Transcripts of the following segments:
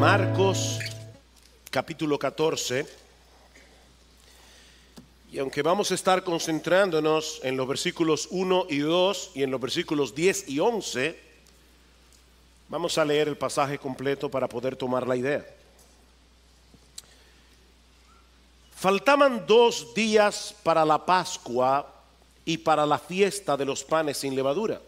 Marcos capítulo 14, y aunque vamos a estar concentrándonos en los versículos 1 y 2 y en los versículos 10 y 11, vamos a leer el pasaje completo para poder tomar la idea. Faltaban 2 días para la Pascua y para la fiesta de los panes sin levadura.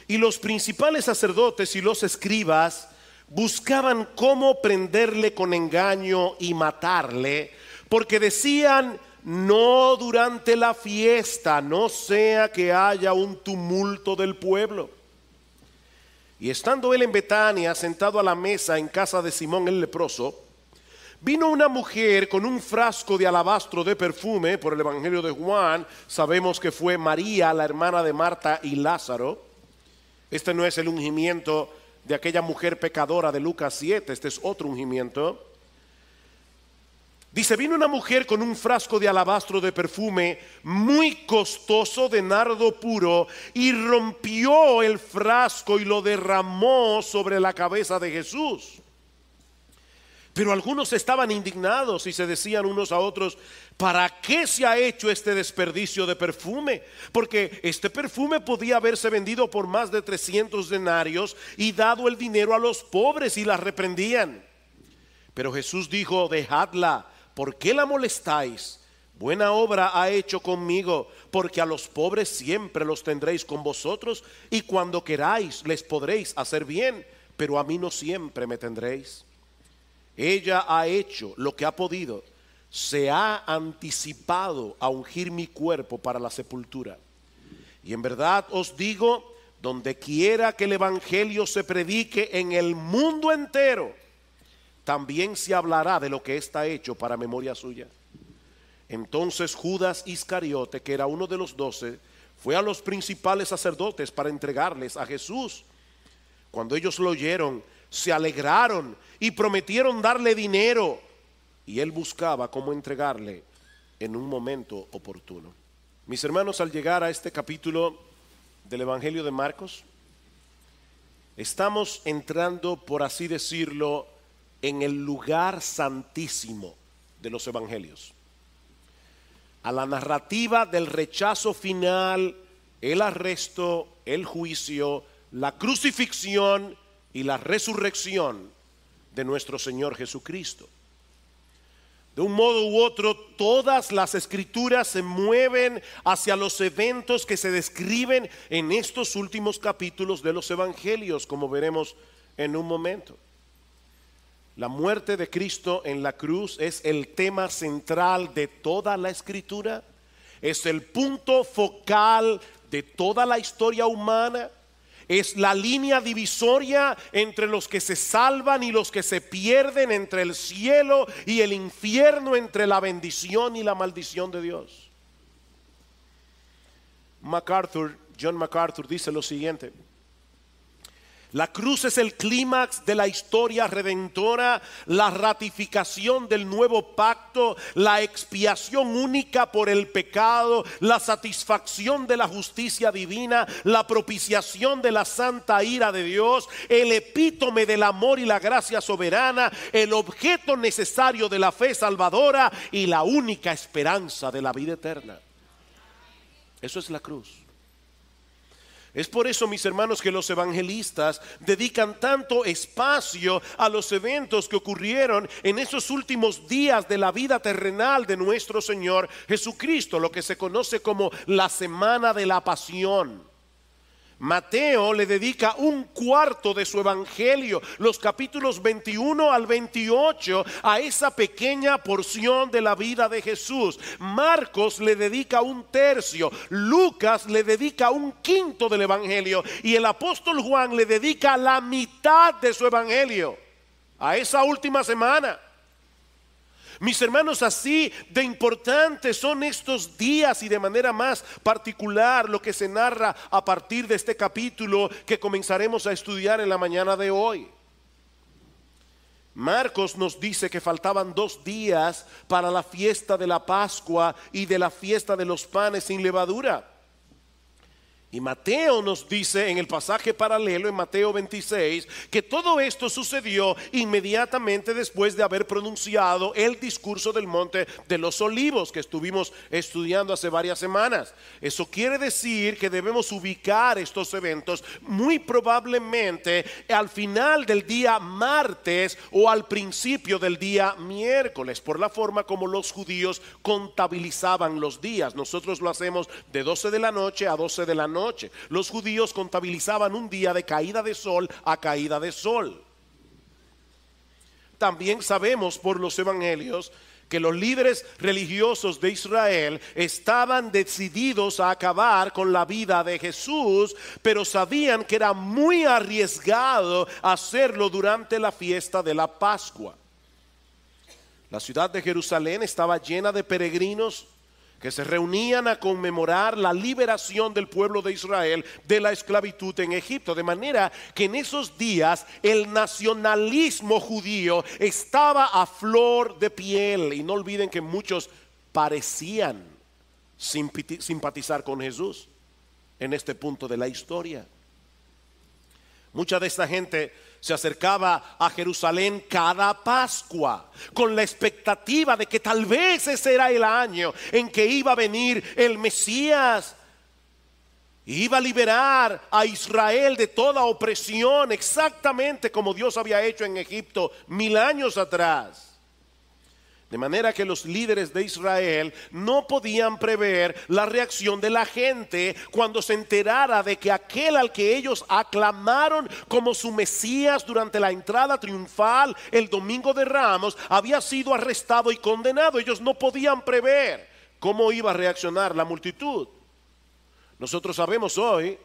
Y los principales sacerdotes y los escribas buscaban cómo prenderle con engaño y matarle, porque decían: no durante la fiesta, no sea que haya un tumulto del pueblo. Y estando él en Betania, sentado a la mesa en casa de Simón el leproso, vino una mujer con un frasco de alabastro de perfume. Por el Evangelio de Juan sabemos que fue María, la hermana de Marta y Lázaro. Este no es el ungimiento de aquella mujer pecadora de Lucas 7, este es otro ungimiento. Dice: vino una mujer con un frasco de alabastro de perfume muy costoso de nardo puro, y rompió el frasco y lo derramó sobre la cabeza de Jesús. Pero algunos estaban indignados y se decían unos a otros: ¿para qué se ha hecho este desperdicio de perfume? Porque este perfume podía haberse vendido por más de 300 denarios y dado el dinero a los pobres. Y la reprendían. Pero Jesús dijo: dejadla, ¿por qué la molestáis? Buena obra ha hecho conmigo, porque a los pobres siempre los tendréis con vosotros, y cuando queráis les podréis hacer bien, pero a mí no siempre me tendréis. Ella ha hecho lo que ha podido, se ha anticipado a ungir mi cuerpo para la sepultura. Y en verdad os digo, donde quiera que el evangelio se predique en el mundo entero, también se hablará de lo que está hecho para memoria suya. Entonces Judas Iscariote, que era uno de los 12, fue a los principales sacerdotes para entregarles a Jesús. Cuando ellos lo oyeron, se alegraron y prometieron darle dinero, y él buscaba cómo entregarle en un momento oportuno. Mis hermanos, al llegar a este capítulo del Evangelio de Marcos, estamos entrando, por así decirlo, en el lugar santísimo de los evangelios, a la narrativa del rechazo final, el arresto, el juicio, la crucifixión y la resurrección de nuestro Señor Jesucristo. De un modo u otro, todas las escrituras se mueven hacia los eventos que se describen en estos últimos capítulos de los evangelios, como veremos en un momento. La muerte de Cristo en la cruz es el tema central de toda la escritura, es el punto focal de toda la historia humana. Es la línea divisoria entre los que se salvan y los que se pierden, entre el cielo y el infierno, entre la bendición y la maldición de Dios. John MacArthur dice lo siguiente: la cruz es el clímax de la historia redentora, la ratificación del nuevo pacto, la expiación única por el pecado, la satisfacción de la justicia divina, la propiciación de la santa ira de Dios, el epítome del amor y la gracia soberana, el objeto necesario de la fe salvadora y la única esperanza de la vida eterna. Eso es la cruz. Es por eso, mis hermanos, que los evangelistas dedican tanto espacio a los eventos que ocurrieron en esos últimos días de la vida terrenal de nuestro Señor Jesucristo, lo que se conoce como la Semana de la Pasión. Mateo le dedica 1/4 de su evangelio, los capítulos 21 al 28, a esa pequeña porción de la vida de Jesús. Marcos le dedica 1/3, Lucas le dedica 1/5 del evangelio, y el apóstol Juan le dedica la mitad de su evangelio a esa última semana. Mis hermanos, así de importantes son estos días, y de manera más particular lo que se narra a partir de este capítulo que comenzaremos a estudiar en la mañana de hoy. Marcos nos dice que faltaban 2 días para la fiesta de la Pascua y de la fiesta de los panes sin levadura. Y Mateo nos dice en el pasaje paralelo, en Mateo 26, que todo esto sucedió inmediatamente después de haber pronunciado el discurso del Monte de los Olivos que estuvimos estudiando hace varias semanas. Eso quiere decir que debemos ubicar estos eventos muy probablemente al final del día martes o al principio del día miércoles, por la forma como los judíos contabilizaban los días. Nosotros lo hacemos de 12 de la noche a 12 de la noche. Los judíos contabilizaban un día de caída de sol a caída de sol. También sabemos por los evangelios que los líderes religiosos de Israel estaban decididos a acabar con la vida de Jesús, pero sabían que era muy arriesgado hacerlo durante la fiesta de la Pascua. La ciudad de Jerusalén estaba llena de peregrinos que se reunían a conmemorar la liberación del pueblo de Israel de la esclavitud en Egipto. De manera que en esos días el nacionalismo judío estaba a flor de piel. Y no olviden que muchos parecían simpatizar con Jesús en este punto de la historia. Mucha de esta gente se acercaba a Jerusalén cada Pascua con la expectativa de que tal vez ese era el año en que iba a venir el Mesías. Iba a liberar a Israel de toda opresión, exactamente como Dios había hecho en Egipto 1000 años atrás. De manera que los líderes de Israel no podían prever la reacción de la gente cuando se enterara de que aquel al que ellos aclamaron como su Mesías durante la entrada triunfal el domingo de Ramos había sido arrestado y condenado. Ellos no podían prever cómo iba a reaccionar la multitud. Nosotros sabemos hoy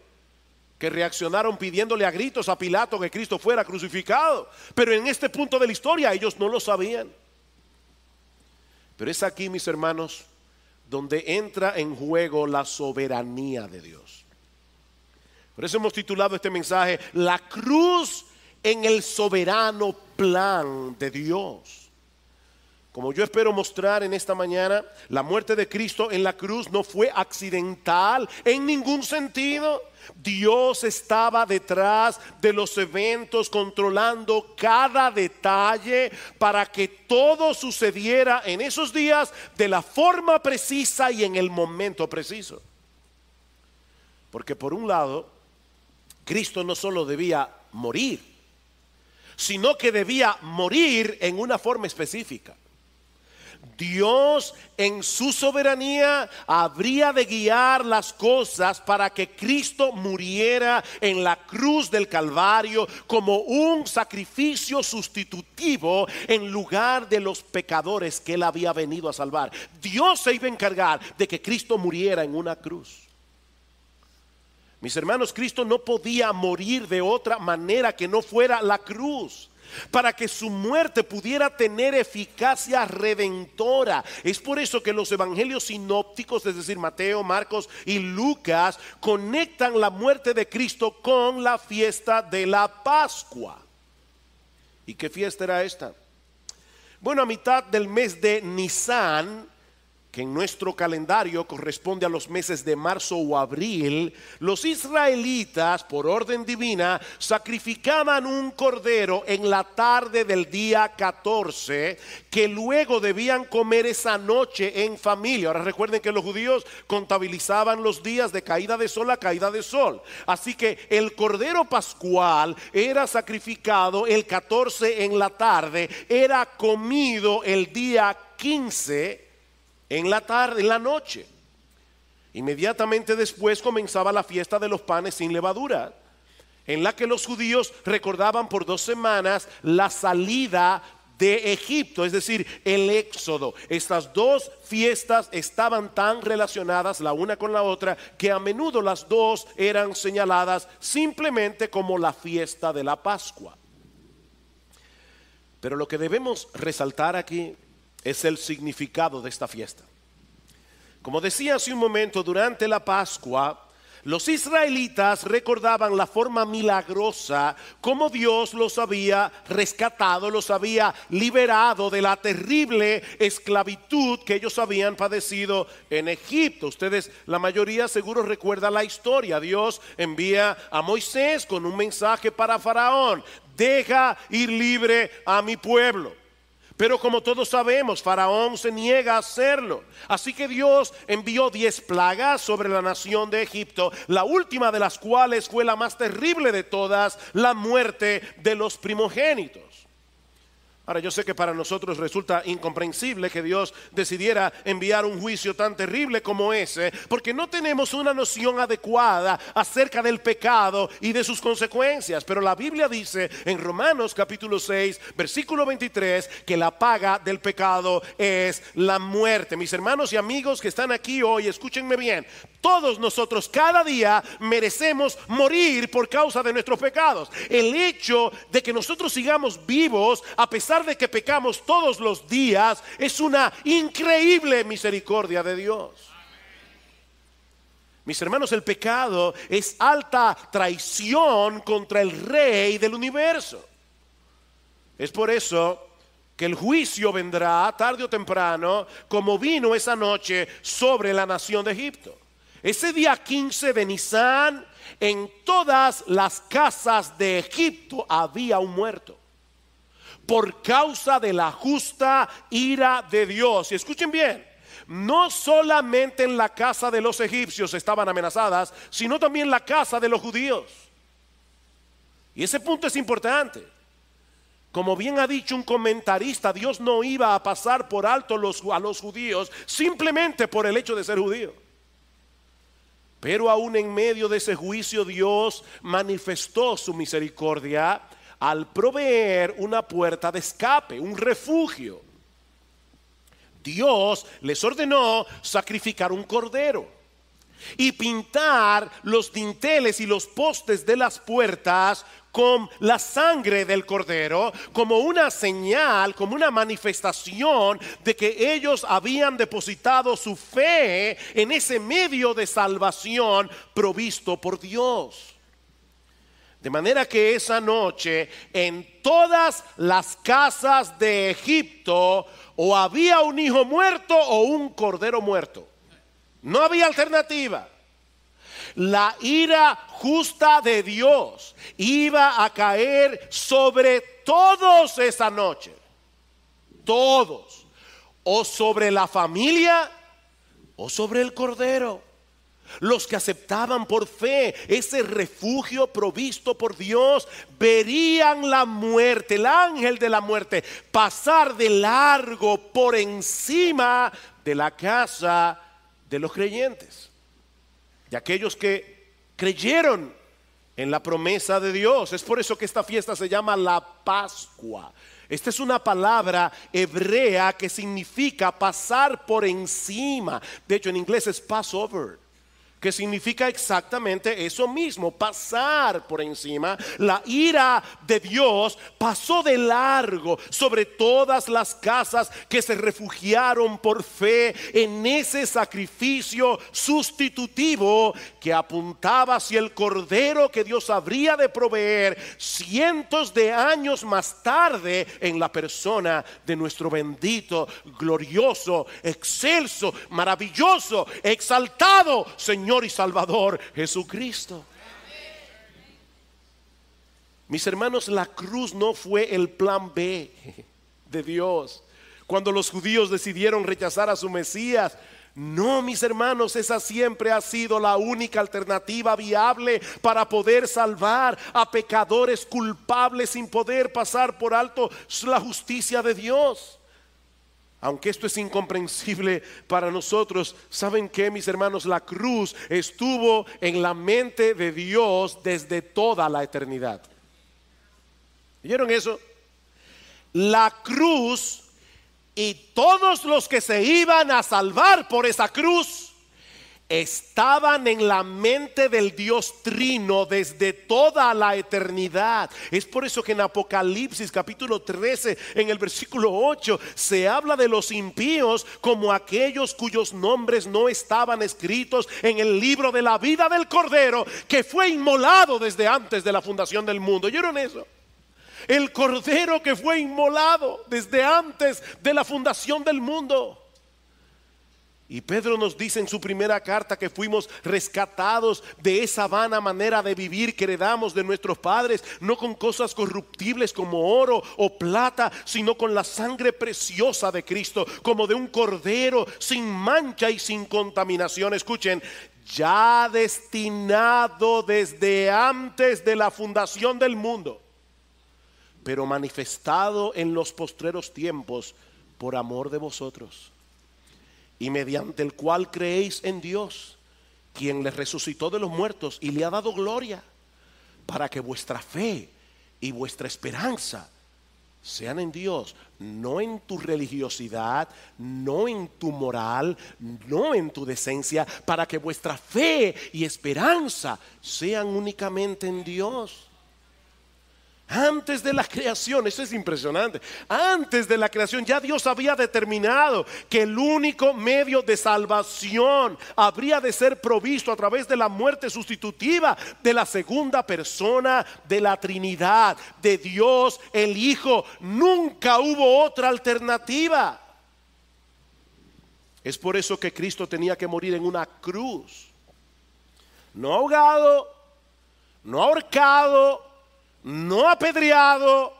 que reaccionaron pidiéndole a gritos a Pilato que Cristo fuera crucificado, pero en este punto de la historia ellos no lo sabían. Pero es aquí, mis hermanos, donde entra en juego la soberanía de Dios. Por eso hemos titulado este mensaje, La cruz en el soberano plan de Dios. Como yo espero mostrar en esta mañana, la muerte de Cristo en la cruz no fue accidental en ningún sentido. Dios estaba detrás de los eventos, controlando cada detalle para que todo sucediera en esos días de la forma precisa y en el momento preciso. Porque por un lado, Cristo no solo debía morir, sino que debía morir en una forma específica. Dios en su soberanía habría de guiar las cosas para que Cristo muriera en la cruz del Calvario como un sacrificio sustitutivo en lugar de los pecadores que Él había venido a salvar. Dios se iba a encargar de que Cristo muriera en una cruz. Mis hermanos, Cristo no podía morir de otra manera que no fuera la cruz, para que su muerte pudiera tener eficacia redentora. Es por eso que los evangelios sinópticos, es decir, Mateo, Marcos y Lucas, conectan la muerte de Cristo con la fiesta de la Pascua. ¿Y qué fiesta era esta? Bueno, a mitad del mes de Nisan, que en nuestro calendario corresponde a los meses de marzo o abril, los israelitas, por orden divina, sacrificaban un cordero en la tarde del día 14, que luego debían comer esa noche en familia. Ahora recuerden que los judíos contabilizaban los días de caída de sol a caída de sol. Así que el cordero pascual era sacrificado el 14 en la tarde, era comido el día 15 en la tarde, en la noche. Inmediatamente después comenzaba la fiesta de los panes sin levadura, en la que los judíos recordaban por 2 semanas la salida de Egipto, es decir, el éxodo. Estas dos fiestas estaban tan relacionadas la una con la otra que a menudo las dos eran señaladas simplemente como la fiesta de la Pascua. Pero lo que debemos resaltar aquí es el significado de esta fiesta. Como decía hace un momento, durante la Pascua, Los israelitas recordaban la forma milagrosa como Dios los había rescatado, los había liberado de la terrible esclavitud que ellos habían padecido en Egipto. Ustedes, la mayoría seguro recuerda la historia. Dios envía a Moisés con un mensaje para Faraón: deja ir libre a mi pueblo. Pero como todos sabemos, Faraón se niega a hacerlo. Así que Dios envió 10 plagas sobre la nación de Egipto, la última de las cuales fue la más terrible de todas: la muerte de los primogénitos. Ahora, yo sé que para nosotros resulta incomprensible que Dios decidiera enviar un juicio tan terrible como ese, porque no tenemos una noción adecuada acerca del pecado y de sus consecuencias. Pero la Biblia dice en Romanos capítulo 6, versículo 23, que la paga del pecado es la muerte. Mis hermanos y amigos que están aquí hoy, escúchenme bien. Todos nosotros cada día merecemos morir por causa de nuestros pecados. El hecho de que nosotros sigamos vivos a pesar de que pecamos todos los días es una increíble misericordia de Dios. Mis hermanos, el pecado es alta traición contra el Rey del universo. Es por eso que el juicio vendrá tarde o temprano, como vino esa noche sobre la nación de Egipto. Ese día 15 de Nisán, en todas las casas de Egipto había un muerto, por causa de la justa ira de Dios. Y escuchen bien, no solamente en la casa de los egipcios estaban amenazadas, sino también la casa de los judíos. Y ese punto es importante. Como bien ha dicho un comentarista, Dios no iba a pasar por alto a los judíos simplemente por el hecho de ser judío. Pero aún en medio de ese juicio, Dios manifestó su misericordia al proveer una puerta de escape, un refugio. Dios les ordenó sacrificar un cordero y pintar los dinteles y los postes de las puertas con la sangre del cordero, como una señal, como una manifestación de que ellos habían depositado su fe en ese medio de salvación provisto por Dios. De manera que esa noche en todas las casas de Egipto o había un hijo muerto o un cordero muerto. No había alternativa. La ira justa de Dios iba a caer sobre todos esa noche. Todos. O sobre la familia o sobre el cordero. Los que aceptaban por fe ese refugio provisto por Dios verían la muerte, el ángel de la muerte, pasar de largo por encima de la casa de los creyentes, de aquellos que creyeron en la promesa de Dios. Es por eso que esta fiesta se llama la Pascua. Esta es una palabra hebrea que significa pasar por encima. De hecho, en inglés es Passover, que significa exactamente eso mismo, pasar por encima. La ira de Dios pasó de largo sobre todas las casas que se refugiaron por fe en ese sacrificio sustitutivo que apuntaba hacia el cordero que Dios habría de proveer cientos de años más tarde en la persona de nuestro bendito, glorioso, excelso, maravilloso, exaltado Señor y Salvador Jesucristo. Mis hermanos, la cruz no fue el plan B de Dios cuando los judíos decidieron rechazar a su Mesías. No, mis hermanos, esa siempre ha sido la única alternativa viable para poder salvar a pecadores culpables sin poder pasar por alto la justicia de Dios. Aunque esto es incomprensible para nosotros, ¿saben qué, mis hermanos? La cruz estuvo en la mente de Dios desde toda la eternidad. ¿Vieron eso? La cruz y todos los que se iban a salvar por esa cruz estaban en la mente del Dios Trino desde toda la eternidad. Es por eso que en Apocalipsis capítulo 13, en el versículo 8, se habla de los impíos como aquellos cuyos nombres no estaban escritos en el libro de la vida del Cordero, que fue inmolado desde antes de la fundación del mundo. ¿Oyeron eso? El Cordero que fue inmolado desde antes de la fundación del mundo. Y Pedro nos dice en su primera carta que fuimos rescatados de esa vana manera de vivir que heredamos de nuestros padres, no con cosas corruptibles como oro o plata, sino con la sangre preciosa de Cristo, como de un cordero sin mancha y sin contaminación. Escuchen, ya destinado desde antes de la fundación del mundo, pero manifestado en los postreros tiempos por amor de vosotros, y mediante el cual creéis en Dios, quien le resucitó de los muertos y le ha dado gloria, para que vuestra fe y vuestra esperanza sean en Dios, no en tu religiosidad, no en tu moral, no en tu decencia, para que vuestra fe y esperanza sean únicamente en Dios. Antes de la creación, eso es impresionante. Antes de la creación ya Dios había determinado que el único medio de salvación habría de ser provisto a través de la muerte sustitutiva de la segunda persona de la Trinidad, de Dios el Hijo. Nunca hubo otra alternativa. Es por eso que Cristo tenía que morir en una cruz, no ahogado, no ahorcado, no apedreado.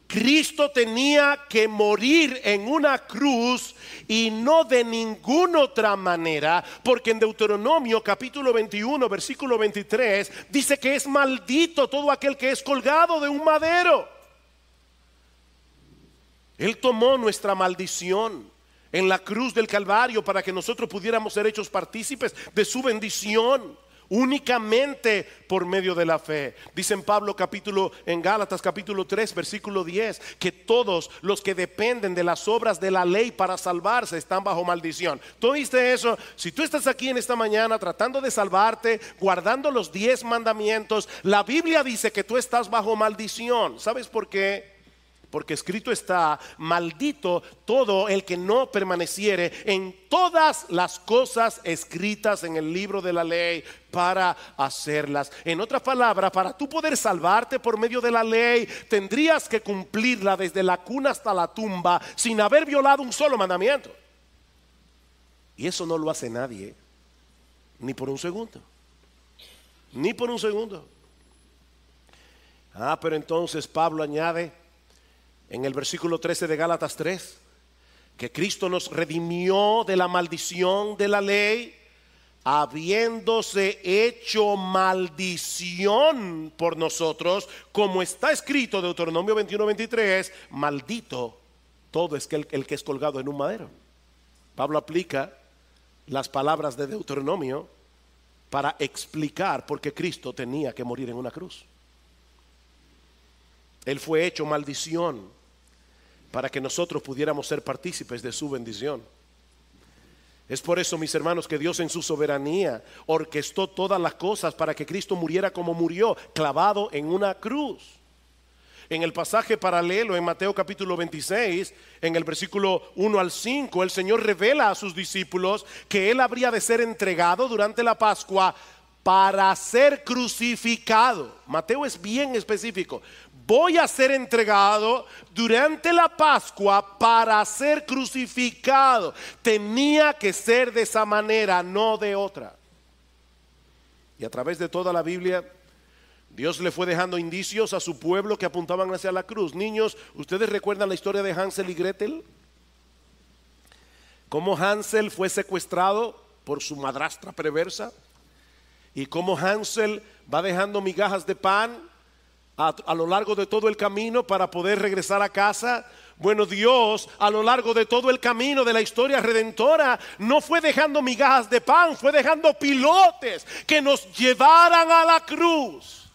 Cristo tenía que morir en una cruz y no de ninguna otra manera, porque en Deuteronomio capítulo 21 versículo 23 dice que es maldito todo aquel que es colgado de un madero. Él tomó nuestra maldición en la cruz del Calvario para que nosotros pudiéramos ser hechos partícipes de su bendición. Únicamente por medio de la fe. Dice en Gálatas capítulo 3 versículo 10 que todos los que dependen de las obras de la ley para salvarse están bajo maldición. ¿Tú oíste eso? Si tú estás aquí en esta mañana tratando de salvarte, guardando los 10 mandamientos, la Biblia dice que tú estás bajo maldición. ¿Sabes por qué? Porque escrito está: maldito todo el que no permaneciere en todas las cosas escritas en el libro de la ley para hacerlas. En otras palabras, para tú poder salvarte por medio de la ley, tendrías que cumplirla desde la cuna hasta la tumba sin haber violado un solo mandamiento. Y eso no lo hace nadie, ni por un segundo. Ni por un segundo. Pero entonces Pablo añade en el versículo 13 de Gálatas 3 que Cristo nos redimió de la maldición de la ley, habiéndose hecho maldición por nosotros, como está escrito en Deuteronomio 21:23, maldito todo es el que es colgado en un madero. Pablo aplica las palabras de Deuteronomio para explicar por qué Cristo tenía que morir en una cruz. Él fue hecho maldición para que nosotros pudiéramos ser partícipes de su bendición. Es por eso, mis hermanos, que Dios en su soberanía orquestó todas las cosas para que Cristo muriera como murió, clavado en una cruz. En el pasaje paralelo en Mateo capítulo 26, en el versículo 1 al 5, el Señor revela a sus discípulos que Él habría de ser entregado durante la Pascua para ser crucificado. Mateo es bien específico. Voy a ser entregado durante la Pascua para ser crucificado. Tenía que ser de esa manera, no de otra. Y a través de toda la Biblia, Dios le fue dejando indicios a su pueblo que apuntaban hacia la cruz. Niños, ¿ustedes recuerdan la historia de Hansel y Gretel? Cómo Hansel fue secuestrado por su madrastra perversa, y cómo Hansel va dejando migajas de pan a lo largo de todo el camino para poder regresar a casa. Bueno, Dios a lo largo de todo el camino de la historia redentora no fue dejando migajas de pan, fue dejando pilotes que nos llevaran a la cruz.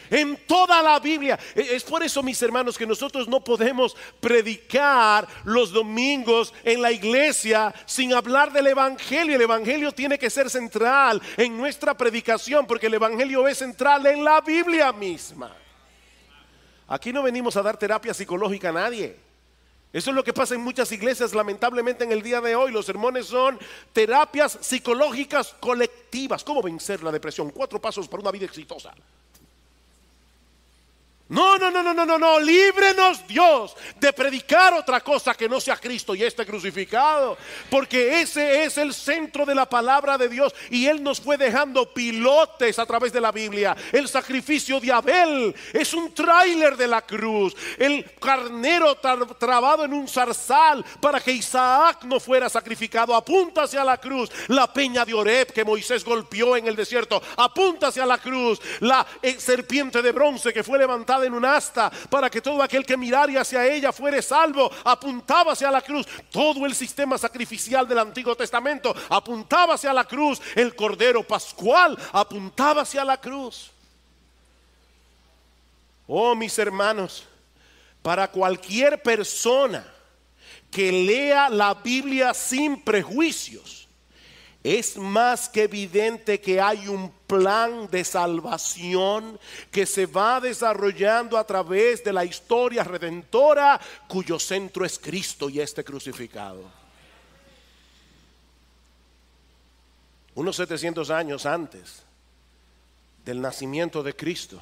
En toda la Biblia. Es por eso, mis hermanos, que nosotros no podemos predicar los domingos en la iglesia sin hablar del evangelio. El evangelio tiene que ser central en nuestra predicación, porque el evangelio es central en la Biblia misma. Aquí no venimos a dar terapia psicológica a nadie. Eso es lo que pasa en muchas iglesias, lamentablemente, en el día de hoy. Los sermones son terapias psicológicas colectivas. ¿Cómo vencer la depresión? 4 pasos para una vida exitosa. No, líbrenos Dios de predicar otra cosa que no sea Cristo y este crucificado, porque ese es el centro de la palabra de Dios, y Él nos fue dejando pilotes a través de la Biblia. El sacrificio de Abel es un tráiler de la cruz, el carnero trabado en un zarzal para que Isaac no fuera sacrificado apunta hacia la cruz. La peña de Oreb que Moisés golpeó en el desierto apunta hacia la cruz. La serpiente de bronce que fue levantada en un asta para que todo aquel que mirara hacia ella fuere salvo apuntaba hacia la cruz. Todo el sistema sacrificial del Antiguo Testamento apuntaba hacia la cruz. El Cordero Pascual apuntaba hacia la cruz. Oh, mis hermanos, para cualquier persona que lea la Biblia sin prejuicios, es más que evidente que hay un plan de salvación que se va desarrollando a través de la historia redentora, cuyo centro es Cristo y este crucificado. Unos 700 años antes del nacimiento de Cristo,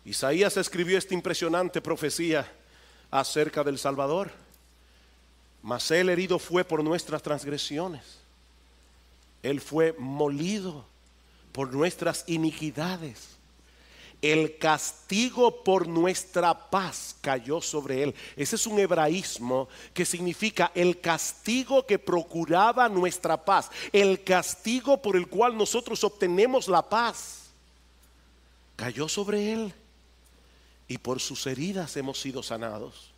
Isaías escribió esta impresionante profecía acerca del Salvador. Mas Él herido fue por nuestras transgresiones, Él fue molido por nuestras iniquidades. El castigo por nuestra paz cayó sobre Él. Ese es un hebraísmo que significa el castigo que procuraba nuestra paz, el castigo por el cual nosotros obtenemos la paz, cayó sobre Él, y por sus heridas hemos sido sanados.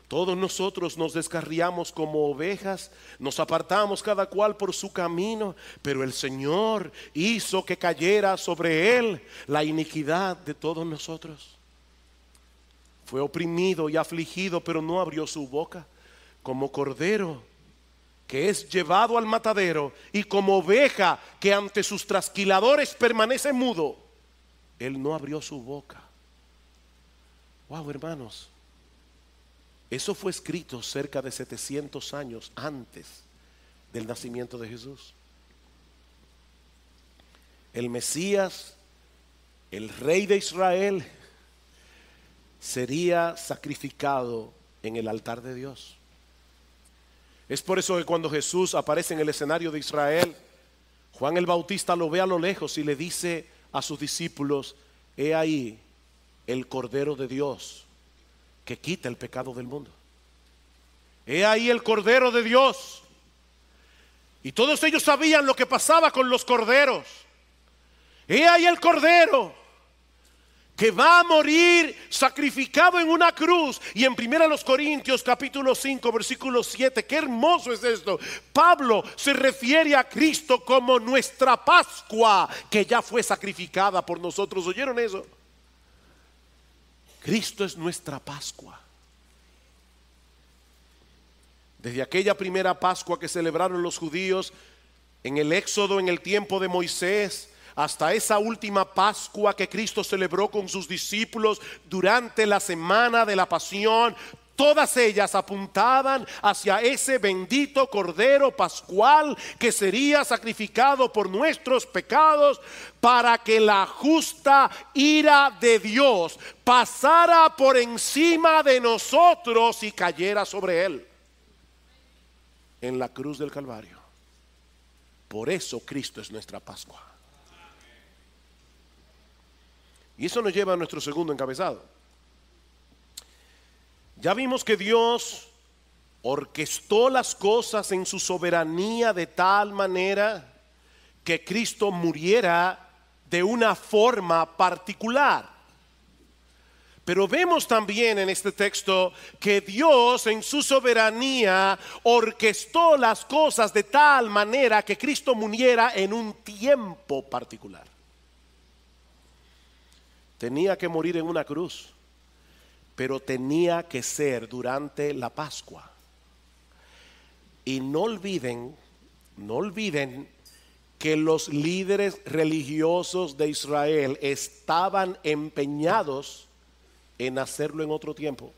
Todos nosotros nos descarriamos como ovejas, nos apartamos cada cual por su camino, pero el Señor hizo que cayera sobre Él la iniquidad de todos nosotros. Fue oprimido y afligido, pero no abrió su boca. Como cordero que es llevado al matadero, y como oveja que ante sus trasquiladores permanece mudo, Él no abrió su boca. Wow, hermanos. Eso fue escrito cerca de 700 años antes del nacimiento de Jesús. El Mesías, el Rey de Israel, sería sacrificado en el altar de Dios. Es por eso que cuando Jesús aparece en el escenario de Israel, Juan el Bautista lo ve a lo lejos y le dice a sus discípulos: he ahí el Cordero de Dios que quita el pecado del mundo. He ahí el Cordero de Dios. Y todos ellos sabían lo que pasaba con los corderos. He ahí el Cordero que va a morir sacrificado en una cruz. Y en 1 Corintios capítulo 5 versículo 7, qué hermoso es esto. Pablo se refiere a Cristo como nuestra Pascua, que ya fue sacrificada por nosotros. ¿Oyeron eso? Cristo es nuestra Pascua. Desde aquella primera Pascua que celebraron los judíos en el Éxodo, en el tiempo de Moisés, hasta esa última Pascua que Cristo celebró con sus discípulos durante la semana de la Pasión, todas ellas apuntaban hacia ese bendito Cordero Pascual que sería sacrificado por nuestros pecados, para que la justa ira de Dios pasara por encima de nosotros y cayera sobre Él en la cruz del Calvario. Por eso Cristo es nuestra Pascua. Y eso nos lleva a nuestro segundo encabezado. Ya vimos que Dios orquestó las cosas en su soberanía de tal manera que Cristo muriera de una forma particular. Pero vemos también en este texto que Dios en su soberanía orquestó las cosas de tal manera que Cristo muriera en un tiempo particular. tenía que morir en una cruz, pero tenía que ser durante la Pascua. Y no olviden que los líderes religiosos de Israel estaban empeñados en hacerlo en otro tiempo.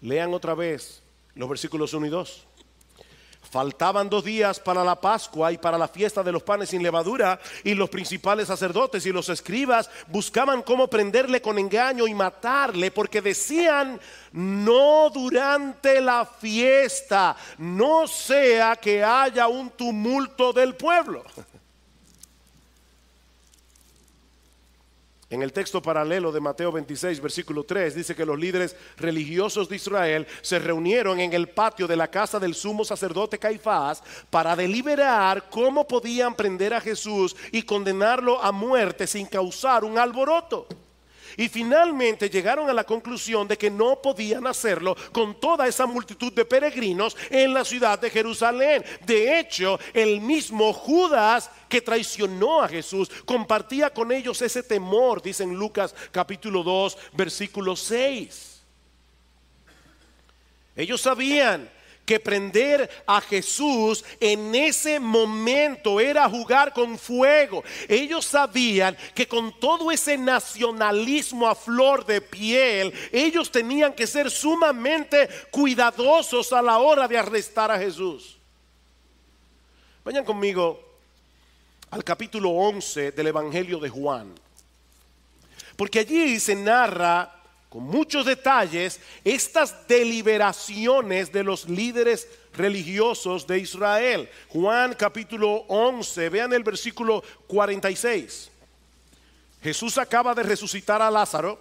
Lean otra vez los versículos 1 y 2. Faltaban 2 días para la Pascua y para la fiesta de los panes sin levadura, y los principales sacerdotes y los escribas buscaban cómo prenderle con engaño y matarle, porque decían: no durante la fiesta, no sea que haya un tumulto del pueblo. En el texto paralelo de Mateo 26, versículo 3, dice que los líderes religiosos de Israel se reunieron en el patio de la casa del sumo sacerdote Caifás para deliberar cómo podían prender a Jesús y condenarlo a muerte sin causar un alboroto. Y finalmente llegaron a la conclusión de que no podían hacerlo con toda esa multitud de peregrinos en la ciudad de Jerusalén. De hecho, el mismo Judas, que traicionó a Jesús, compartía con ellos ese temor, dice en Lucas capítulo 2, versículo 6. Ellos sabían que prender a Jesús en ese momento era jugar con fuego. Ellos sabían que con todo ese nacionalismo a flor de piel, ellos tenían que ser sumamente cuidadosos a la hora de arrestar a Jesús. Vayan conmigo al capítulo 11 del Evangelio de Juan, porque allí se narra con muchos detalles estas deliberaciones de los líderes religiosos de Israel. Juan capítulo 11, vean el versículo 46. Jesús acaba de resucitar a Lázaro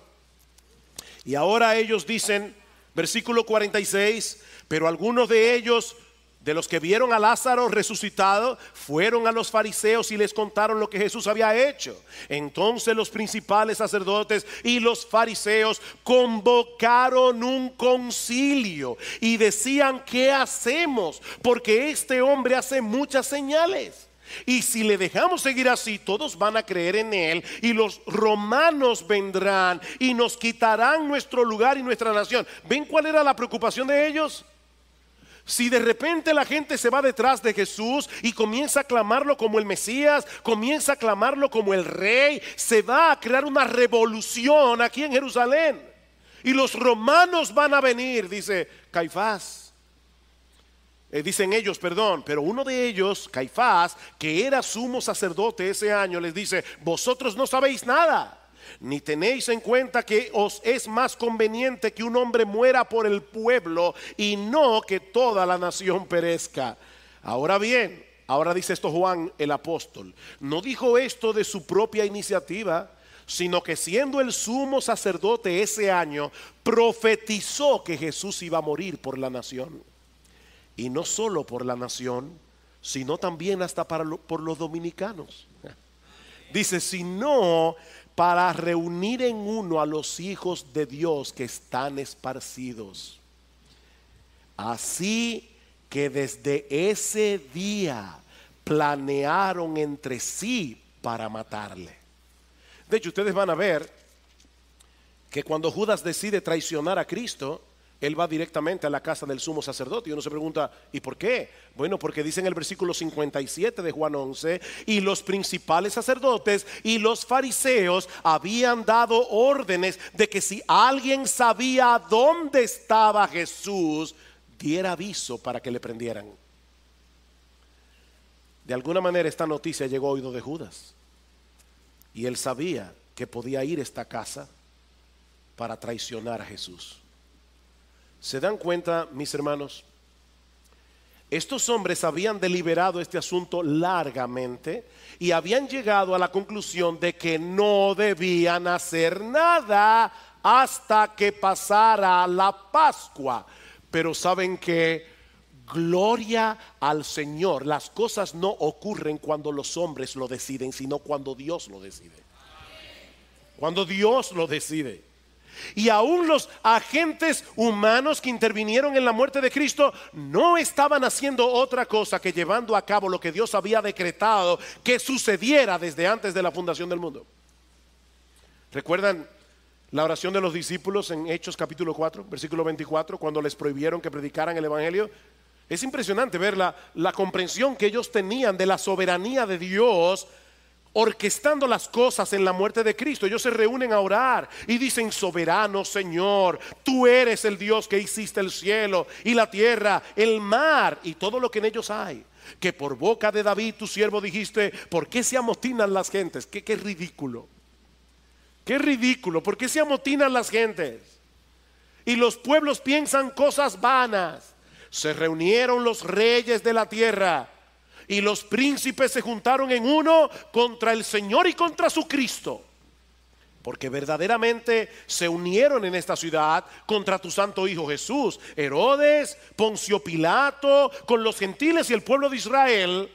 y ahora ellos dicen, versículo 46, pero algunos de ellos, de los que vieron a Lázaro resucitado, fueron a los fariseos y les contaron lo que Jesús había hecho. Entonces los principales sacerdotes y los fariseos convocaron un concilio y decían: ¿qué hacemos? Porque este hombre hace muchas señales. Y si le dejamos seguir así, todos van a creer en él, y los romanos vendrán y nos quitarán nuestro lugar y nuestra nación. ¿Ven cuál era la preocupación de ellos? Si de repente la gente se va detrás de Jesús y comienza a clamarlo como el Mesías, comienza a clamarlo como el Rey, se va a crear una revolución aquí en Jerusalén. Y los romanos van a venir, dice Caifás. Dicen ellos, perdón, pero uno de ellos, Caifás, que era sumo sacerdote ese año, les dice: vosotros no sabéis nada, ni tenéis en cuenta que os es más conveniente que un hombre muera por el pueblo y no que toda la nación perezca. Ahora bien, ahora dice esto Juan el apóstol, no dijo esto de su propia iniciativa, sino que siendo el sumo sacerdote ese año, profetizó que Jesús iba a morir por la nación. Y no solo por la nación, sino también hasta por los dominicanos. Dice, sino para reunir en uno a los hijos de Dios que están esparcidos. Así que desde ese día planearon entre sí para matarle. De hecho, ustedes van a ver que cuando Judas decide traicionar a Cristo, él va directamente a la casa del sumo sacerdote. Y uno se pregunta, ¿y por qué? Bueno, porque dice en el versículo 57 de Juan 11, y los principales sacerdotes y los fariseos habían dado órdenes de que si alguien sabía dónde estaba Jesús, diera aviso para que le prendieran. De alguna manera esta noticia llegó a oído de Judas, y él sabía que podía ir a esta casa para traicionar a Jesús. ¿Se dan cuenta, mis hermanos? Estos hombres habían deliberado este asunto largamente y habían llegado a la conclusión de que no debían hacer nada hasta que pasara la Pascua. Pero ¿saben qué? Gloria al Señor. Las cosas no ocurren cuando los hombres lo deciden, sino cuando Dios lo decide. Cuando Dios lo decide. Y aún los agentes humanos que intervinieron en la muerte de Cristo no estaban haciendo otra cosa que llevando a cabo lo que Dios había decretado que sucediera desde antes de la fundación del mundo. ¿Recuerdan la oración de los discípulos en Hechos capítulo 4, versículo 24, cuando les prohibieron que predicaran el evangelio? Es impresionante ver la comprensión que ellos tenían de la soberanía de Dios orquestando las cosas en la muerte de Cristo. Ellos se reúnen a orar y dicen: soberano Señor, tú eres el Dios que hiciste el cielo y la tierra, el mar y todo lo que en ellos hay, que por boca de David tu siervo dijiste: ¿por qué se amotinan las gentes? Qué ridículo, qué ridículo. ¿Por qué se amotinan las gentes? Y los pueblos piensan cosas vanas. Se reunieron los reyes de la tierra y los príncipes se juntaron en uno contra el Señor y contra su Cristo, porque verdaderamente se unieron en esta ciudad contra tu santo Hijo Jesús. Herodes, Poncio Pilato, con los gentiles y el pueblo de Israel,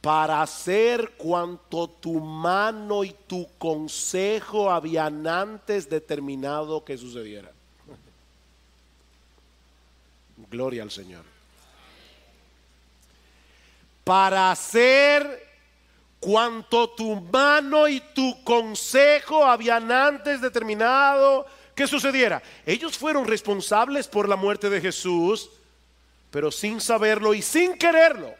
para hacer cuanto tu mano y tu consejo habían antes determinado que sucediera. Gloria al Señor. Para hacer cuanto tu mano y tu consejo habían antes determinado que sucediera. Ellos fueron responsables por la muerte de Jesús, pero sin saberlo y sin quererlo,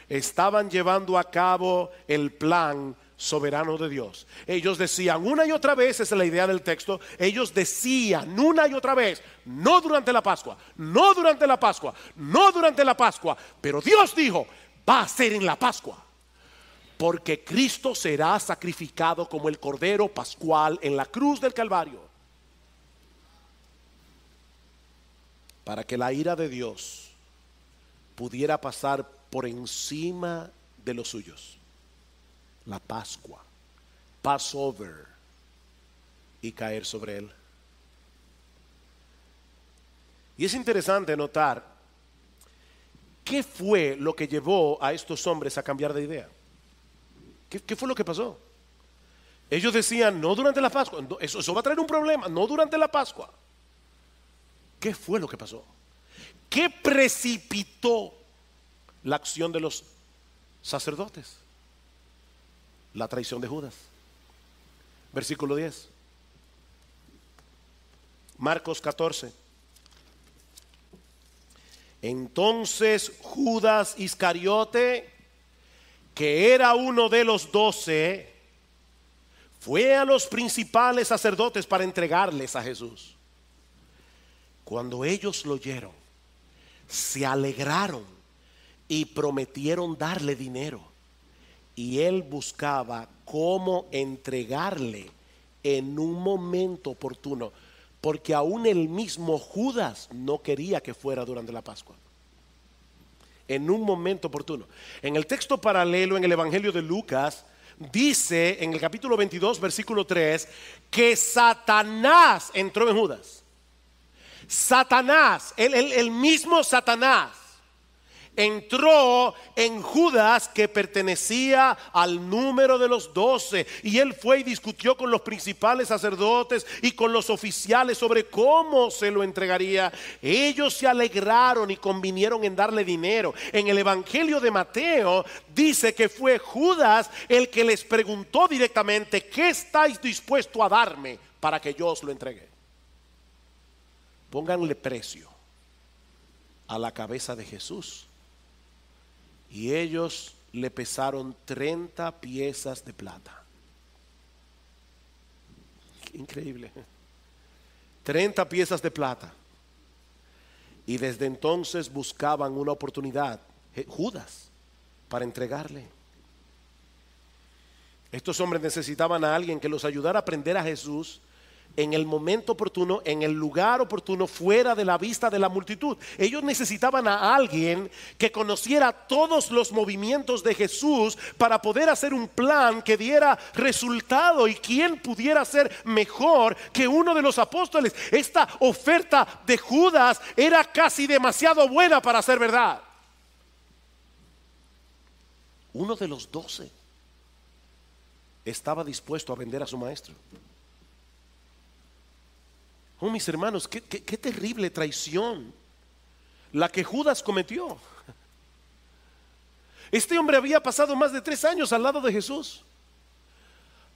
estaban llevando a cabo el plan soberano de Dios. Ellos decían una y otra vez, esa es la idea del texto, ellos decían una y otra vez: no durante la Pascua, no durante la Pascua, no durante la Pascua. Pero Dios dijo: va a ser en la Pascua, porque Cristo será sacrificado como el cordero pascual en la cruz del Calvario, para que la ira de Dios pudiera pasar por encima de los suyos. La Pascua, Passover, y caer sobre él. Y es interesante notar qué fue lo que llevó a estos hombres a cambiar de idea. ¿Qué fue lo que pasó? Ellos decían: no durante la Pascua, no, eso va a traer un problema, no durante la Pascua. ¿Qué fue lo que pasó? ¿Qué precipitó la acción de los sacerdotes? La traición de Judas. Versículo 10. Marcos 14. Entonces Judas Iscariote, que era uno de los 12, fue a los principales sacerdotes para entregarles a Jesús. Cuando ellos lo oyeron, se alegraron y prometieron darle dinero. Y él buscaba cómo entregarle en un momento oportuno, porque aún el mismo Judas no quería que fuera durante la Pascua. En un momento oportuno. En el texto paralelo, en el Evangelio de Lucas, dice en el capítulo 22, versículo 3, que Satanás entró en Judas. Satanás, el mismo Satanás, entró en Judas, que pertenecía al número de los 12, y él fue y discutió con los principales sacerdotes y con los oficiales sobre cómo se lo entregaría. Ellos se alegraron y convinieron en darle dinero. En el Evangelio de Mateo dice que fue Judas el que les preguntó directamente: ¿qué estáis dispuesto a darme para que yo os lo entregue? Pónganle precio a la cabeza de Jesús. Y ellos le pesaron 30 piezas de plata. Increíble. 30 piezas de plata. Y desde entonces buscaban una oportunidad, Judas, para entregarle. Estos hombres necesitaban a alguien que los ayudara a aprender a Jesús en el momento oportuno, en el lugar oportuno, fuera de la vista de la multitud. Ellos necesitaban a alguien que conociera todos los movimientos de Jesús para poder hacer un plan que diera resultado. ¿Y quién pudiera ser mejor que uno de los apóstoles? Esta oferta de Judas era casi demasiado buena para ser verdad. Uno de los 12 estaba dispuesto a vender a su maestro. Oh, mis hermanos, qué terrible traición la que Judas cometió. Este hombre había pasado más de 3 años al lado de Jesús.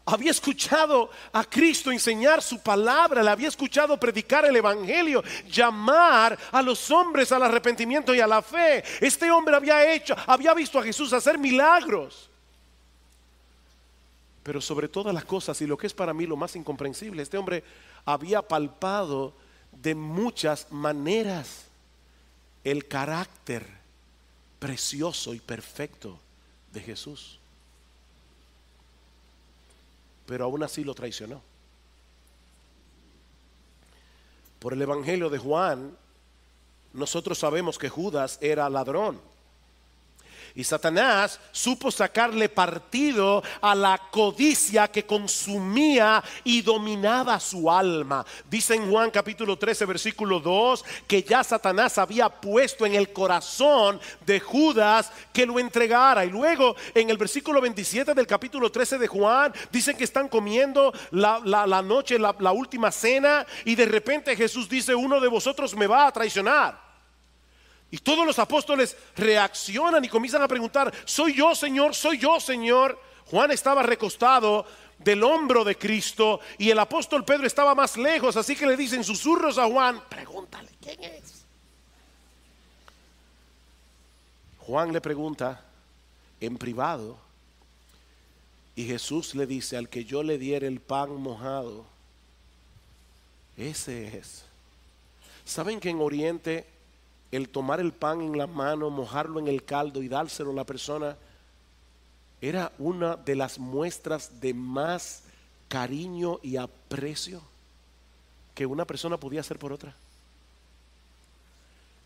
había escuchado a Cristo enseñar su palabra, le había escuchado predicar el evangelio, llamar a los hombres al arrepentimiento y a la fe. Este hombre había visto a Jesús hacer milagros. Pero sobre todas las cosas, y lo que es para mí lo más incomprensible, este hombre había palpado de muchas maneras el carácter precioso y perfecto de Jesús. Pero aún así lo traicionó. Por el evangelio de Juan, nosotros sabemos que Judas era ladrón. Y Satanás supo sacarle partido a la codicia que consumía y dominaba su alma. Dice en Juan capítulo 13 versículo 2 que ya Satanás había puesto en el corazón de Judas que lo entregara. Y luego en el versículo 27 del capítulo 13 de Juan dicen que están comiendo la noche, la última cena, y de repente Jesús dice: uno de vosotros me va a traicionar. Y todos los apóstoles reaccionan y comienzan a preguntar: ¿soy yo, Señor? ¿Soy yo, Señor? Juan estaba recostado del hombro de Cristo y el apóstol Pedro estaba más lejos, así que le dicen susurros a Juan: pregúntale quién es. Juan le pregunta en privado y Jesús le dice: al que yo le diere el pan mojado, ese es. ¿Saben que en Oriente el tomar el pan en la mano, mojarlo en el caldo y dárselo a la persona era una de las muestras de más cariño y aprecio que una persona podía hacer por otra?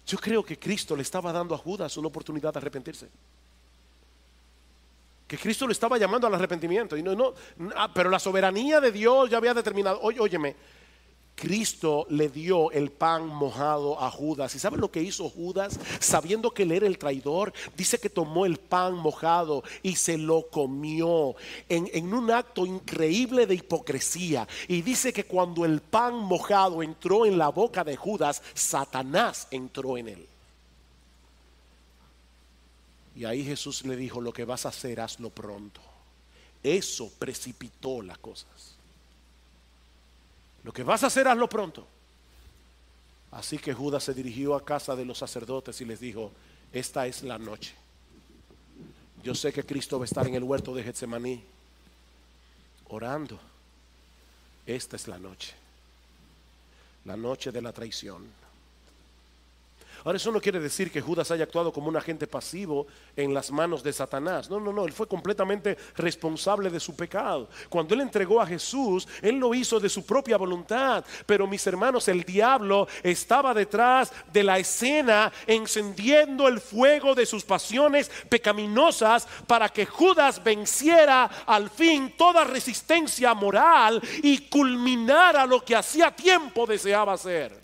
Yo creo que Cristo le estaba dando a Judas una oportunidad de arrepentirse, que Cristo le estaba llamando al arrepentimiento. Pero la soberanía de Dios ya había determinado. Óyeme, Cristo le dio el pan mojado a Judas. ¿Y saben lo que hizo Judas? Sabiendo que él era el traidor, dice que tomó el pan mojado y se lo comió en un acto increíble de hipocresía. Y dice que cuando el pan mojado entró en la boca de Judas, Satanás entró en él. Y ahí Jesús le dijo: lo que vas a hacer, hazlo pronto. Eso precipitó las cosas. Lo que vas a hacer, hazlo pronto. Así que Judas se dirigió a casa de los sacerdotes y les dijo: esta es la noche. Yo sé que Cristo va a estar en el huerto de Getsemaní orando. Esta es la noche de la traición. Ahora, eso no quiere decir que Judas haya actuado como un agente pasivo en las manos de Satanás. No, él fue completamente responsable de su pecado. Cuando él entregó a Jesús, él lo hizo de su propia voluntad. Pero mis hermanos, el diablo estaba detrás de la escena, encendiendo el fuego de sus pasiones pecaminosas para que Judas venciera al fin toda resistencia moral y culminara lo que hacía tiempo deseaba hacer.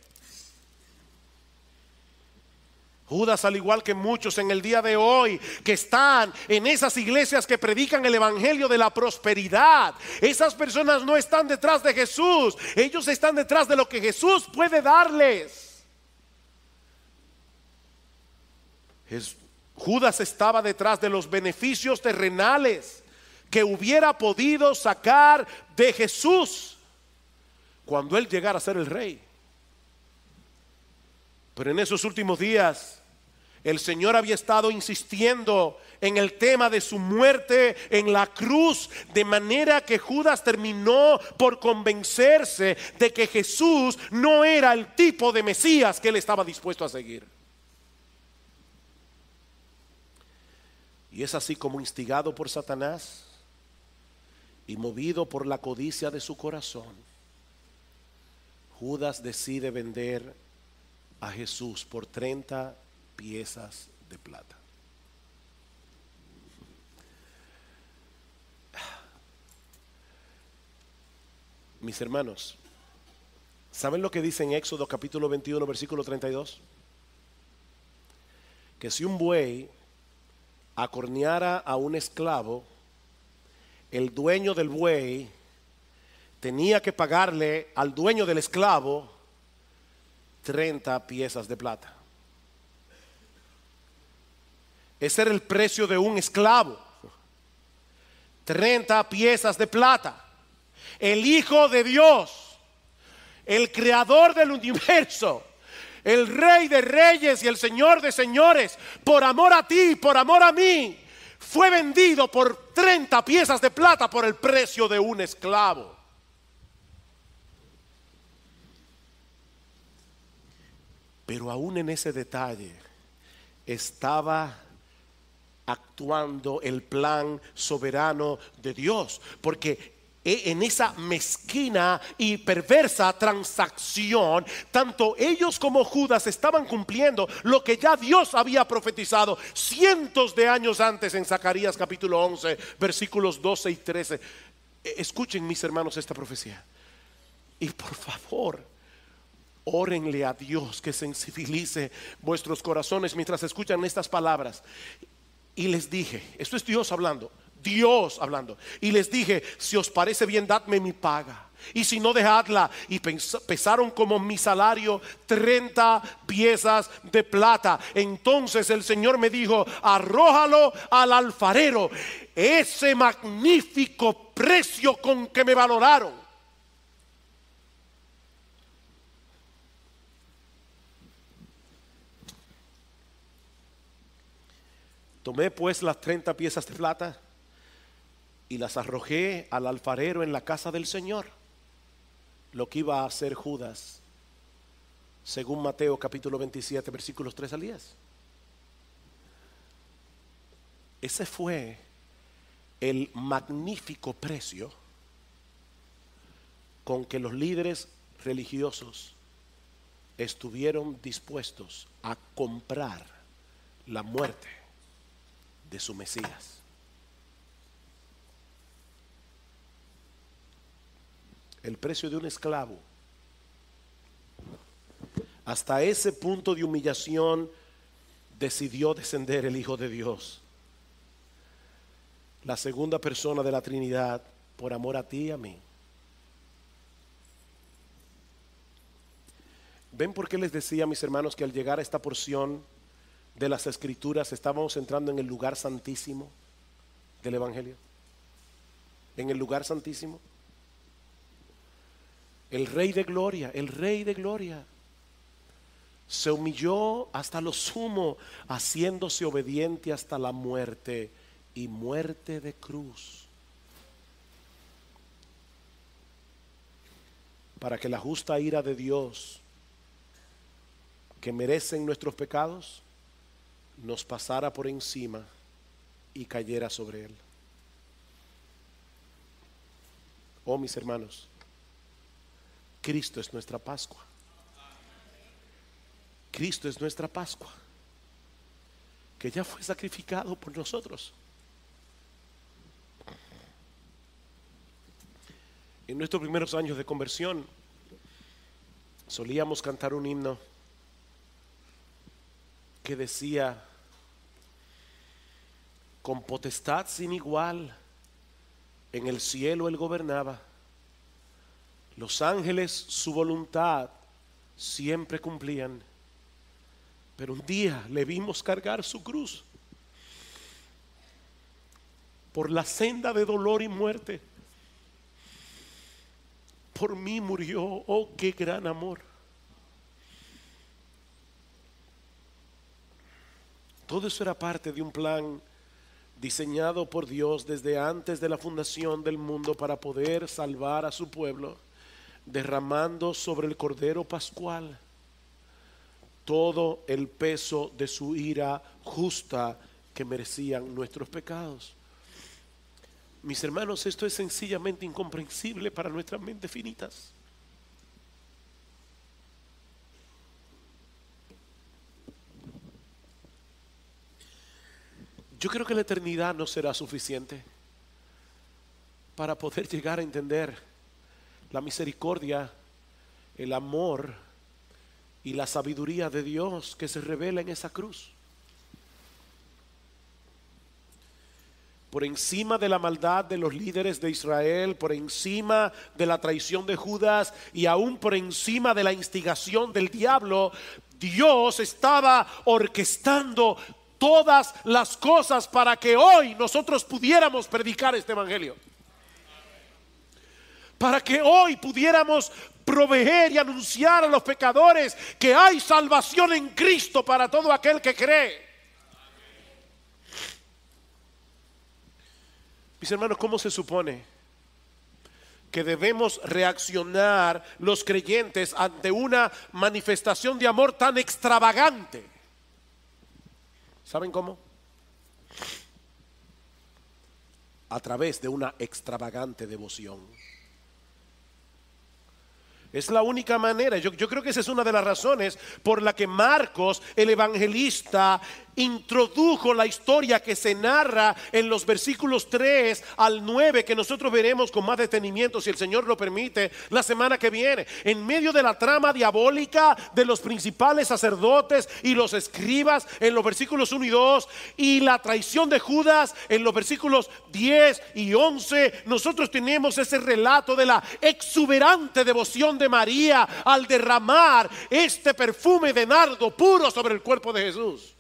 Judas, al igual que muchos en el día de hoy que están en esas iglesias que predican el evangelio de la prosperidad, esas personas no están detrás de Jesús, ellos están detrás de lo que Jesús puede darles. Judas estaba detrás de los beneficios terrenales que hubiera podido sacar de Jesús cuando él llegara a ser el rey. Pero en esos últimos días el Señor había estado insistiendo en el tema de su muerte en la cruz, de manera que Judas terminó por convencerse de que Jesús no era el tipo de Mesías que él estaba dispuesto a seguir. Y es así como, instigado por Satanás y movido por la codicia de su corazón, Judas decide vender a Jesús por 30 piezas de plata. Mis hermanos, ¿saben lo que dice en Éxodo capítulo 21 versículo 32? Que si un buey acorneara a un esclavo, el dueño del buey tenía que pagarle al dueño del esclavo 30 piezas de plata. Ese era el precio de un esclavo, 30 piezas de plata. el Hijo de Dios, el creador del universo, el Rey de reyes y el Señor de señores, por amor a ti, por amor a mí, fue vendido por 30 piezas de plata por el precio de un esclavo. Pero aún en ese detalle estaba actuando el plan soberano de Dios, porque en esa mezquina y perversa transacción, tanto ellos como Judas estaban cumpliendo lo que ya Dios había profetizado cientos de años antes en Zacarías capítulo 11 versículos 12 y 13. Escuchen, mis hermanos, esta profecía, y por favor órenle a Dios que sensibilice vuestros corazones mientras escuchan estas palabras. Y les dije, esto es Dios hablando, y les dije: si os parece bien, dadme mi paga, y si no, dejadla. Y pesaron como mi salario 30 piezas de plata. Entonces el Señor me dijo: arrójalo al alfarero. Ese magnífico precio con que me valoraron, tomé pues las 30 piezas de plata y las arrojé al alfarero en la casa del Señor. Lo que iba a hacer Judas, según Mateo capítulo 27 versículos 3 al 10. Ese fue el magnífico precio con que los líderes religiosos estuvieron dispuestos a comprar la muerte de su Mesías. El precio de un esclavo. Hasta ese punto de humillación decidió descender el Hijo de Dios, la segunda persona de la Trinidad, por amor a ti y a mí. ¿Ven por qué les decía, mis hermanos, que al llegar a esta porción de las Escrituras estábamos entrando en el lugar santísimo del Evangelio? En el lugar santísimo. El Rey de Gloria, el Rey de Gloria, se humilló hasta lo sumo, haciéndose obediente hasta la muerte, y muerte de cruz, para que la justa ira de Dios, que merecen nuestros pecados, nos pasara por encima y cayera sobre él. Oh, mis hermanos, Cristo es nuestra Pascua. Cristo es nuestra Pascua, que ya fue sacrificado por nosotros. En nuestros primeros años de conversión solíamos cantar un himno que decía: con potestad sin igual en el cielo él gobernaba, los ángeles su voluntad siempre cumplían, pero un día le vimos cargar su cruz por la senda de dolor y muerte. Por mí murió, oh qué gran amor. Todo eso era parte de un plan diseñado por Dios desde antes de la fundación del mundo para poder salvar a su pueblo, derramando sobre el Cordero Pascual todo el peso de su ira justa que merecían nuestros pecados. Mis hermanos, esto es sencillamente incomprensible para nuestras mentes finitas. Yo creo que la eternidad no será suficiente para poder llegar a entender la misericordia, el amor y la sabiduría de Dios que se revela en esa cruz. Por encima de la maldad de los líderes de Israel, por encima de la traición de Judas y aún por encima de la instigación del diablo, Dios estaba orquestando todas las cosas para que hoy nosotros pudiéramos predicar este evangelio. para que hoy pudiéramos proveer y anunciar a los pecadores que hay salvación en Cristo para todo aquel que cree. Mis hermanos, ¿cómo se supone que debemos reaccionar los creyentes ante una manifestación de amor tan extravagante? ¿Saben cómo? A través de una extravagante devoción. Es la única manera. Yo creo que esa es una de las razones por la que Marcos, el evangelista, introdujo la historia que se narra en los versículos 3 al 9, que nosotros veremos con más detenimiento, si el Señor lo permite, la semana que viene. En medio de la trama diabólica de los principales sacerdotes y los escribas en los versículos 1 y 2, y la traición de Judas en los versículos 10 y 11, nosotros tenemos ese relato de la exuberante devoción de María al derramar este perfume de nardo puro sobre el cuerpo de Jesús.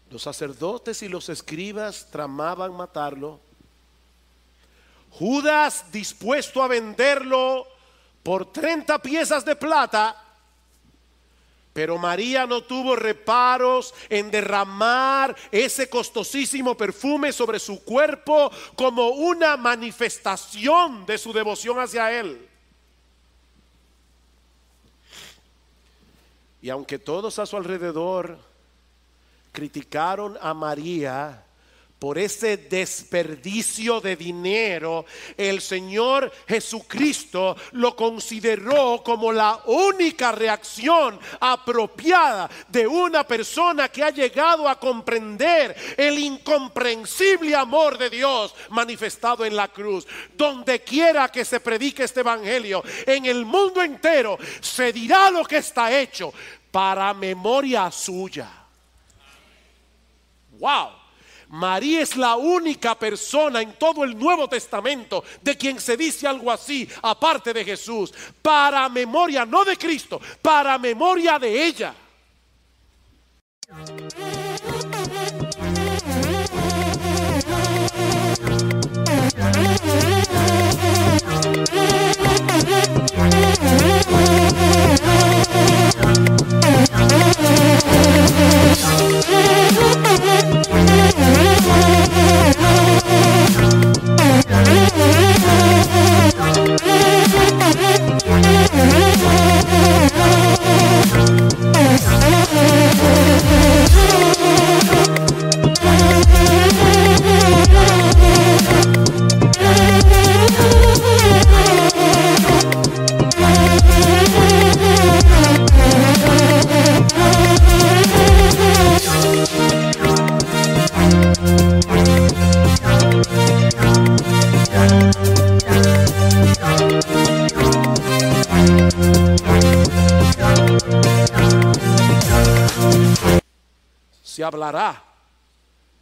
Los sacerdotes y los escribas tramaban matarlo. Judas dispuesto a venderlo por 30 piezas de plata. Pero María no tuvo reparos en derramar ese costosísimo perfume sobre su cuerpo como una manifestación de su devoción hacia Él. Y aunque todos a su alrededor criticaron a María por ese desperdicio de dinero, el Señor Jesucristo lo consideró como la única reacción apropiada de una persona que ha llegado a comprender el incomprensible amor de Dios manifestado en la cruz. Donde quiera que se predique este evangelio en el mundo entero, se dirá lo que está hecho para memoria suya. Wow. María es la única persona en todo el Nuevo Testamento de quien se dice algo así, aparte de Jesús, para memoria, no de Cristo, para memoria de ella. Se hablará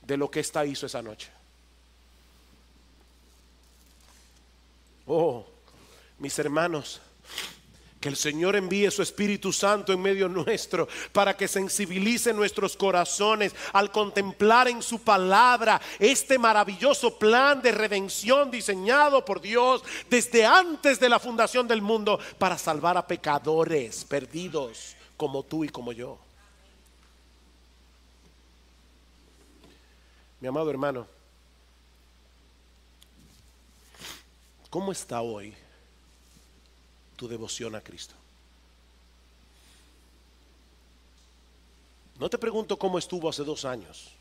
de lo que ésta hizo esa noche. Oh, mis hermanos, que el Señor envíe su Espíritu Santo en medio nuestro para que sensibilice nuestros corazones al contemplar en su palabra este maravilloso plan de redención diseñado por Dios desde antes de la fundación del mundo para salvar a pecadores perdidos como tú y como yo. Mi amado hermano, ¿cómo está hoy tu devoción a Cristo? No te pregunto cómo estuvo hace 2 años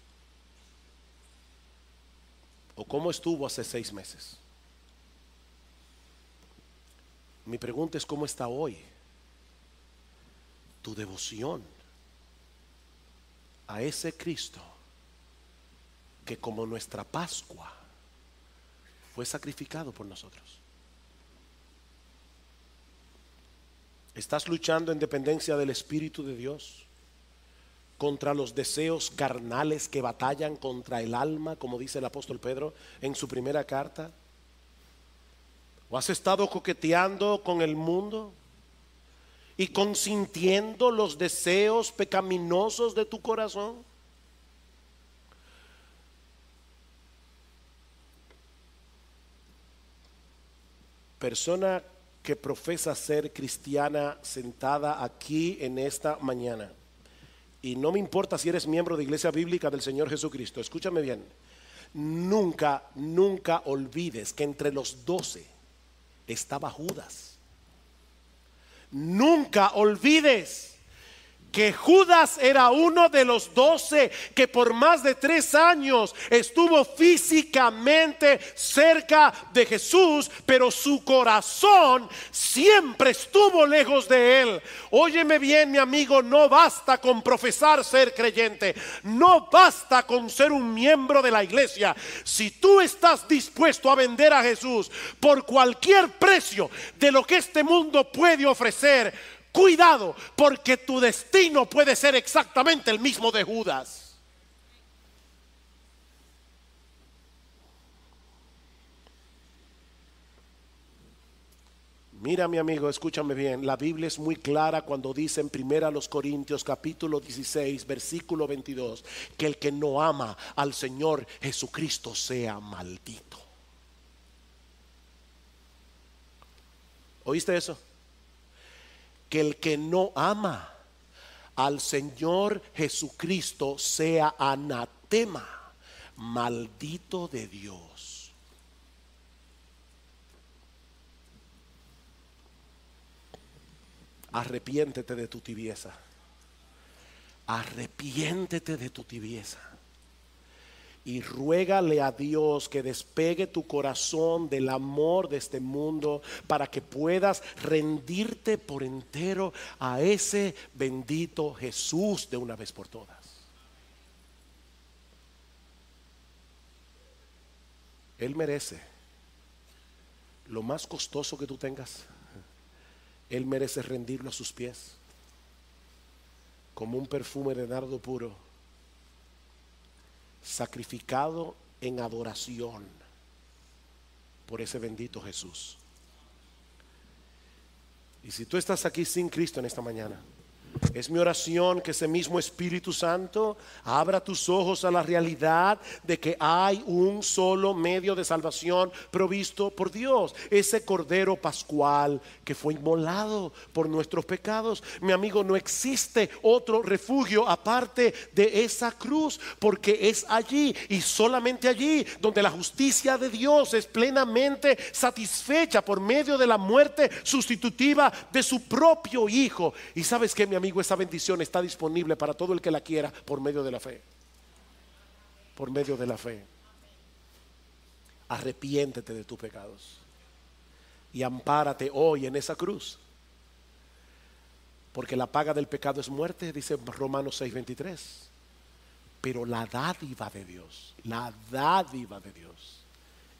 o cómo estuvo hace 6 meses. Mi pregunta es cómo está hoy tu devoción a ese Cristo que como nuestra Pascua fue sacrificado por nosotros. ¿Estás luchando en dependencia del Espíritu de Dios contra los deseos carnales que batallan contra el alma, como dice el apóstol Pedro en su primera carta? ¿O has estado coqueteando con el mundo y consintiendo los deseos pecaminosos de tu corazón? Persona que profesa ser cristiana sentada aquí en esta mañana, y no me importa si eres miembro de Iglesia Bíblica del Señor Jesucristo, escúchame bien, nunca olvides que entre los 12 estaba Judas. Nunca olvides que Judas era uno de los 12 que por más de 3 años estuvo físicamente cerca de Jesús, pero su corazón siempre estuvo lejos de él. Óyeme bien, mi amigo, no basta con profesar ser creyente, no basta con ser un miembro de la iglesia. Si tú estás dispuesto a vender a Jesús por cualquier precio de lo que este mundo puede ofrecer, cuidado, porque tu destino puede ser exactamente el mismo de Judas. Mira, mi amigo, escúchame bien. La Biblia es muy clara cuando dice en 1 Corintios capítulo 16 versículo 22 que el que no ama al Señor Jesucristo sea maldito. ¿Oíste eso? Que el que no ama al Señor Jesucristo sea anatema, maldito de Dios. Arrepiéntete de tu tibieza. Arrepiéntete de tu tibieza. Y ruégale a Dios que despegue tu corazón del amor de este mundo para que puedas rendirte por entero a ese bendito Jesús de una vez por todas. Él merece lo más costoso que tú tengas. Él merece rendirlo a sus pies como un perfume de nardo puro, sacrificado en adoración por ese bendito Jesús. Y si tú estás aquí sin Cristo en esta mañana, es mi oración que ese mismo Espíritu Santo abra tus ojos a la realidad de que hay un solo medio de salvación provisto por Dios, ese Cordero Pascual que fue inmolado por nuestros pecados. Mi amigo, no existe otro refugio aparte de esa cruz, porque es allí y solamente allí donde la justicia de Dios es plenamente satisfecha por medio de la muerte sustitutiva de su propio Hijo. Y sabes que, mi amigo, esa bendición está disponible para todo el que la quiera por medio de la fe. Por medio de la fe. Arrepiéntete de tus pecados y ampárate hoy en esa cruz, porque la paga del pecado es muerte, dice Romanos 6:23. Pero la dádiva de Dios,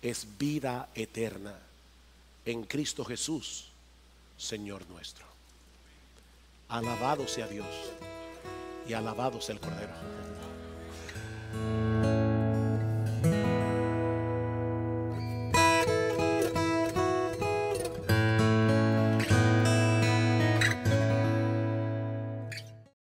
es vida eterna en Cristo Jesús, Señor nuestro. Alabado sea Dios y alabado sea el Cordero.